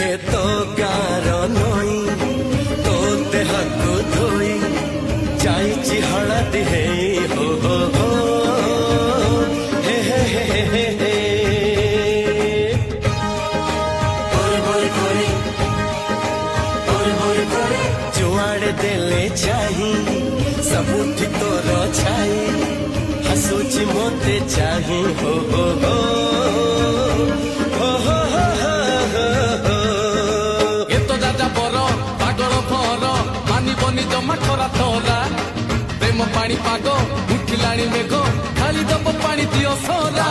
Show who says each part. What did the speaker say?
Speaker 1: हे तो गार नई तो देहकु धोई जाइछि हळदी हे हो हे हे जुआड़े देले चाही सबुठी तोर छाई हसुची मोते चाही हो
Speaker 2: ये तो दादा बर पागल भर मानिबनी जमा थरा थरा प्रेम पानी पाग उठिलाणी मेघ खाली दब पानी दियो सरा।